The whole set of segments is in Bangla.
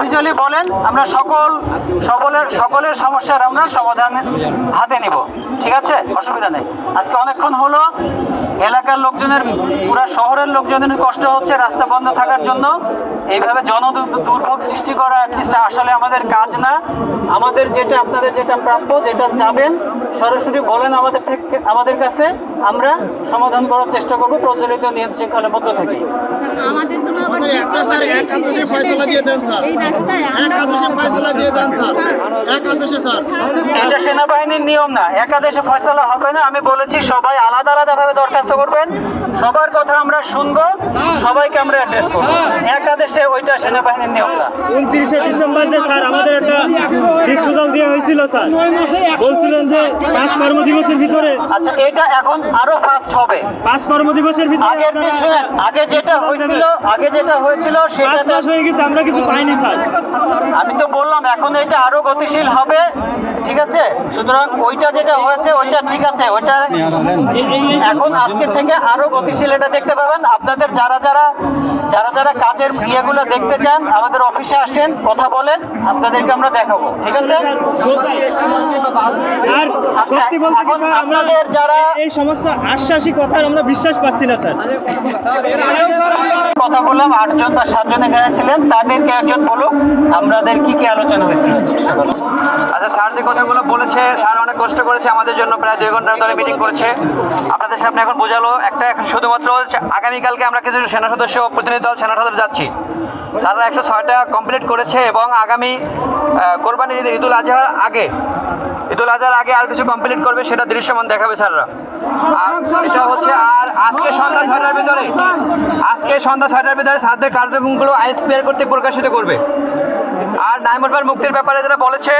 ইন্ডিভিজুয়ালি বলেন, আমরা সকলের সমস্যার আমরা সমাধান হাতে নিব, ঠিক আছে, অসুবিধা নেই। আজকে অনেকক্ষণ হলো, এলাকার লোকজনের, পুরো শহরের লোকজনের কষ্ট হচ্ছে রাস্তা বন্ধ থাকার জন্য। এইভাবে দুর্ভোগ সৃষ্টি করা অ্যাটলিস্ট আসলে আমাদের কাজ না। আমাদের যেটা, আপনাদের যেটা প্রাপ্য, যেটা চাবেন সরাসরি বলেন আমাদের কাছে, আমরা সমাধান করার চেষ্টা করব প্রচলিত নিয়ম শৃঙ্খলার মধ্য থেকে। এটা সেনাবাহিনীর নিয়ম না, একাদেশে ফয়সালা হবে না। আমি বলেছি সবাই আলাদা আলাদা ভাবে দরখাস্ত করবেন, সবার কথা আমরা শুনবো, সবাইকে আমরা অ্যাড্রেস করবো। একাদেশে ওইটা সেনাবাহিনীর নিয়ম না। 29শে ডিসেম্বর যে স্যার আমাদের একটা ডিসপোজাল দেওয়া হয়েছিল, স্যার বলছিলেন যে 5 কর্মদিবসের ভিতরে। আচ্ছা, এটা এখন আরো ফাস্ট হবে। 5 কর্মদিবসের ভিতরে আগে যেটা হয়েছিল সেটা হয়ে গেছে, আমরা কিছু পাইনি স্যার। আমি তো বললাম এখন এটা আরো গতিশীল হবে, ঠিক আছে। সুতরাং ওইটা যেটা হয়েছে ওইটা ঠিক আছে, ওইটা এখন আজকে থেকে আরো গতিশীল এটা দেখতে পাবেন। আপনাদের যারা যারা কাজের ইয়েগুলো দেখতে চান আমাদের অফিসে আসেন, কথা বলেন, আপনাদেরকে আমরা দেখাবো, ঠিক আছে। আর সত্যি বলতে কি স্যার, আপনাদের যারা এই সমস্ত আশ্বাসী কথার আমরা বিশ্বাস পাচ্ছি না স্যার। কথা বললাম 8 জন বা 7 জন এখানে ছিলেন, তাদেরকে একজন বলুক আমাদের কি কি আলোচনা হয়েছিল। আচ্ছা, স্যার যে কথাগুলো বলেছে, স্যার অনেক কষ্ট করেছে আমাদের জন্য, প্রায় 2 ঘন্টা ধরে মিটিং করেছে। আপনাদের সামনে এখন বোঝালো একটা, শুধুমাত্র আগামীকালকে আমরা কিছু সেনা সদস্য, প্রতিনিধি দল সেনা সদস্য যাচ্ছি। স্যাররা 106টা কমপ্লিট করেছে এবং আগামী কোরবানির ঈদ, ঈদুল আজহার আগে আর কিছু কমপ্লিট করবে, সেটা দৃশ্যমান দেখাবে স্যাররা। আর এটা হচ্ছে, আর আজকে সন্ধ্যা 6টার ভিতরে স্যারদের কার্যক্রমগুলো আইএসপিআর কর্তৃক প্রকাশিত করবে। আর নাইমুল ভাইয়ের মুক্তির ব্যাপারে যেটা বলেছে,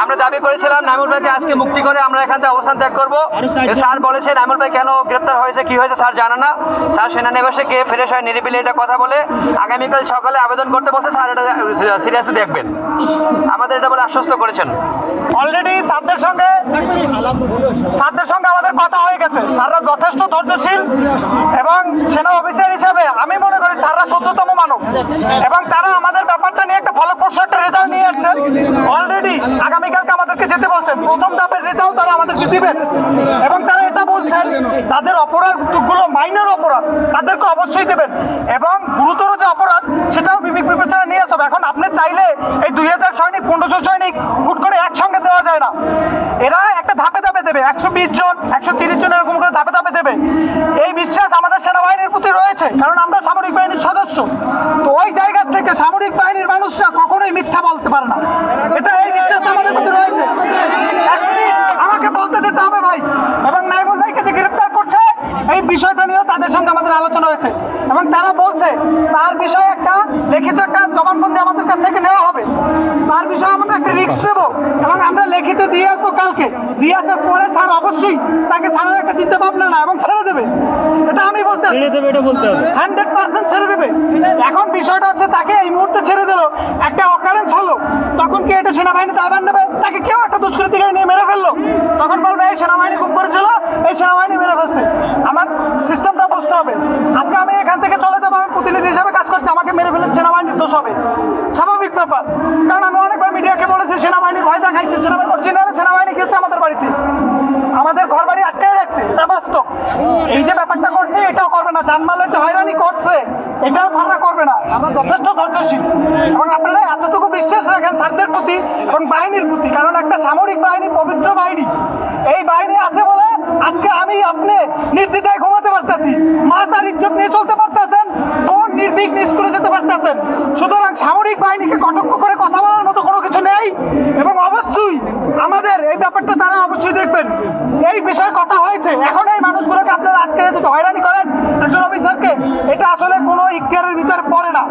আমরা দাবি করেছিলাম নাইমুল ভাইকে আজকে মুক্তি করে আমরা এখান থেকে অবস্থান ত্যাগ করবো। স্যার বলেছে নাইমুল ভাই কেন গ্রেপ্তার হয়েছে, কি হয়েছে স্যার জানে না। স্যার সেনানিবাসে গিয়ে ফ্রেশ হয় নিরিবিলি এটা কথা বলে আগামীকাল সকালে আবেদন করতে বলছে। স্যার এটা সিরিয়াসলি দেখবেন, আমাদের এটা বলে আশ্বস্ত করেছেন। অলরেডি স্যারদের সঙ্গে আমাদের কথা হয়ে গেছে। স্যাররা যথেষ্ট ধৈর্যশীল এবং সেনা অফিসার হিসাবে আমি মনে করি স্যাররা ১৪তম মানব, এবং তারা আমাদের ব্যাপারটা নিয়ে একটা ফলপ্রসূ একটা রেজাল্ট নিয়ে আসছেন। অলরেডি আগামীকালকে আমাদেরকে যেতে বলছেন, প্রথম ধাপের রেজাল্ট তারা আমাদেরকে দিবেন, এবং তারা এটা বলছেন তাদের অপরাধগুলো মাইনর অপরাধ তাদেরকে অবশ্যই দেবেন, এবং গুরুতর যে অপরাধ সেটাও বিবেচনা নিয়ে আসবে। এখন আপনি চাইলে এই 2000 সৈনিক 1500 সৈনিক হুট করে একসঙ্গে দেওয়া যায় না, এরা একটা ধাপে ধাপে দেবে, 120 জন 130 জন এরকম করে ধাপে ধাপে দেবে। এই বিশ্বাস আমাদের সেনাবাহিনীর প্রতি রয়েছে, কারণ আমরা সামরিক বাহিনীর সদস্য। তো ওই জায়গা থেকে সামরিক বাহিনীর মানুষরা কখনোই মিথ্যা বলতে পারে না, এটা এই বিশ্বাস আমাদের প্রতি রয়েছে। আমাকে বলতে দিতে হবে ভাই, এবং নাইমুল ভাইকে যে গ্রেপ্তার করছে এই বিষয়টা নিয়েও তাদের সঙ্গে আমাদের আলোচনা হয়েছে, এবং তারা বলছে তার বিষয়ে একটা লিখিত একটা জবানবন্দি আমাদের কাছ থেকে নেওয়া হবে। তার বিষয়ে আমরা একটা রিস্ক নেবো এবং আমরা লিখিত দিয়ে আসবো কালকে। দিয়ে আসার পরে স্যার অবশ্যই তাকে ছাড়ার একটা চিন্তা ভাবনা না, এবং ছেড়ে দেবে, এটা আমি বলতে 100% ছেড়ে দেবে। এখন বিষয়টা হচ্ছে তাকে এই মুহূর্তে ছেড়ে দিল, একটা অকারেন্স হলো, তখন কি এটা সেনাবাহিনী দায়ভার নেবে? তাকে কেউ একটা দুষ্কৃতিকারী নিয়ে মেরে ফেললো, তখন বলবে এই সেনাবাহিনী খুব করেছিল, এই সেনাবাহিনী মেরে ফেলছে। আমার সিস্টেমটা বুঝতে হবে। আজকে আমি এখান থেকে চলে যাবো, আমি প্রতিনিধি হিসাবে কাজ করছি, আমাকে মেরে ফেলে সেনাবাহিনীর দোষ হবে, স্বাভাবিক ব্যাপার। কারণ আমি অনেকবার মিডিয়াকে বলেছি সেনাবাহিনী ভয় দেখাইছে, সেনাবাহিনী গেছে আমাদের বাড়িতে, আমাদের ঘর বাড়ি আটকায় রাখছে, এটা বাস্তব। এই যে ব্যাপারটা করছে এটাও করবে না, জানমালের যে হয়রানি করছে এটাও স্যাররা করবে না। আমরা যথেষ্ট ধৈর্যশীল, এবং আপনারা এতটুকু বিশ্বাস রাখেন স্যারদের প্রতি এবং বাহিনীর প্রতি, কারণ একটা সামরিক বাহিনী পবিত্র বাহিনী, এই বাহিনী আছে বলে আজকে আমি আপনি নির্দ্বিধায় ঘুমাতে পারতেছি, মা তার ইজ্জত নিয়ে চলতে পারতেছেন, বোন নির্বিঘ্নে স্কুলে যেতে পারতেছেন। সুতরাং সামরিক বাহিনীকে কটাক্ষ করে কথা বলার মতো কোনো কিছু নেই, এবং অবশ্যই আমাদের এই ব্যাপারটা তারা অবশ্যই দেখবেন। এই বিষয়ে কথা হয়েছে, এখন এই মানুষগুলোকে আপনারা আটকে যদি হয়রানি করেন একজন অফিসারকে, এটা আসলে কোনো ইখতিয়ারের ভিতরে পড়ে না।